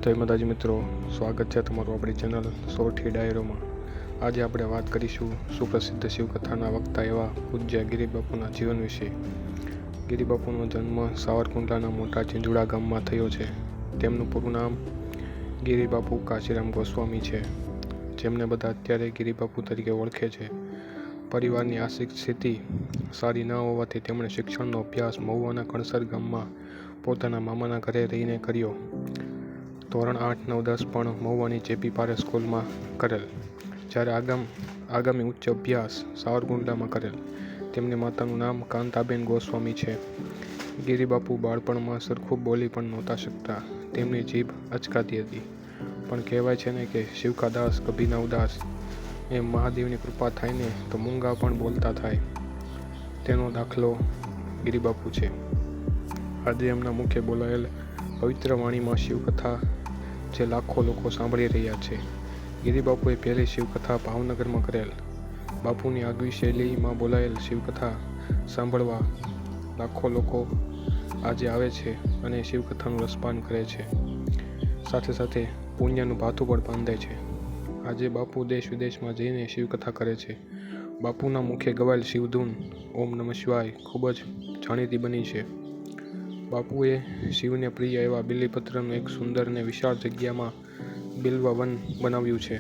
જય માતાજી મિત્રો, સ્વાગત છે તમારું આપણી ચેનલ સોરઠી ડાયરોમાં। આજે આપણે વાત કરીશું સુપ્રસિદ્ધ શિવકથાના વક્તા એવા પૂજ્ય ગિરિબાપુના જીવન વિશે। ગિરિબાપુનો જન્મ સાવરકુંડલાના મોટા ચિંચુડા ગામમાં થયો છે। તેમનું પૂરું નામ ગિરિબાપુ કાશીરામ ગોસ્વામી છે, જેમને બધા અત્યારે ગિરિબાપુ તરીકે ઓળખે છે। પરિવારની આર્થિક સ્થિતિ સારી ન હોવાથી તેમણે શિક્ષણનો અભ્યાસ મહુવાના કણસર ગામમાં પોતાના મામાના ઘરે રહીને કર્યો। ધોરણ 8, 9, 10 પણ મહુવાની જેપી પારેખ સ્કૂલમાં કરેલ, જ્યારે આગામી ઉચ્ચ અભ્યાસ સાવરકુંડલામાં કરેલ। તેમની માતાનું નામ કાંતાબેન ગોસ્વામી છે। ગિરિબાપુ બાળપણમાં સરખું બોલી પણ નહોતા શકતા, તેમની જીભ અચકાતી હતી। પણ કહેવાય છે ને કે શિવ કા દાસ કભી ના ઉદાસ, એમ મહાદેવની કૃપા થાય ને તો મૂંગા પણ બોલતા થાય, તેનો દાખલો ગિરિબાપુ છે। આજે એમના મુખે બોલાયેલ પવિત્ર વાણીમાં શિવકથા જે લાખો લોકો સાંભળી રહ્યા છે। ગિરિબાપુએ પહેલી શિવકથા ભાવનગરમાં કરેલ। બાપુની આગવી શૈલીમાં બોલાયેલ શિવકથા સાંભળવા લાખો લોકો આજે આવે છે અને શિવકથાનું રસપાન કરે છે, સાથે સાથે પુણ્યનું ભાથું પણ બાંધે છે। આજે બાપુ દેશ વિદેશમાં જઈને શિવકથા કરે છે। બાપુના મુખે ગવાયેલ શિવધૂન ઓમ નમઃ શિવાય ખૂબ જ જાણીતી બની છે। બાપુએ શિવને પ્રિય એવા બિલીપત્રનું એક સુંદર અને વિશાળ જગ્યામાં બિલ્વ વન બનાવ્યું છે।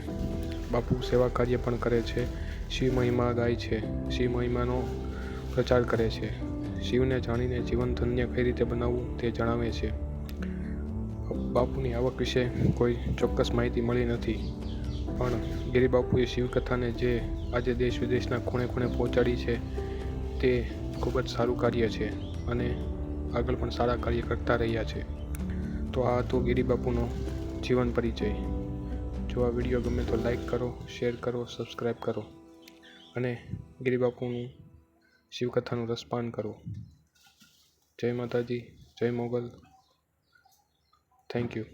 બાપુ સેવા કાર્ય પણ કરે છે, શિવ મહિમા ગાય છે, શિવ મહિમાનો પ્રચાર કરે છે, શિવને જાણીને જીવન ધન્ય કઈ રીતે બનાવવું તે જણાવે છે। બાપુની આવક વિશે કોઈ ચોક્કસ માહિતી મળી નથી, પણ ગિરિબાપુએ શિવકથાને જે આજે દેશ વિદેશના ખૂણે ખૂણે પહોંચાડી છે તે ખૂબ જ સારું કાર્ય છે અને આગળ પણ સારા કાર્ય કરતા રહ્યા છે। તો આ હતો ગિરિબાપુનો જીવન પરિચય। જો આ વિડીયો ગમે તો લાઈક કરો, શેર કરો, સબસ્ક્રાઈબ કરો અને ગિરિબાપુનું શિવકથાનું રસપાન કરો। જય માતાજી, જય મોગલ, થેન્ક યુ।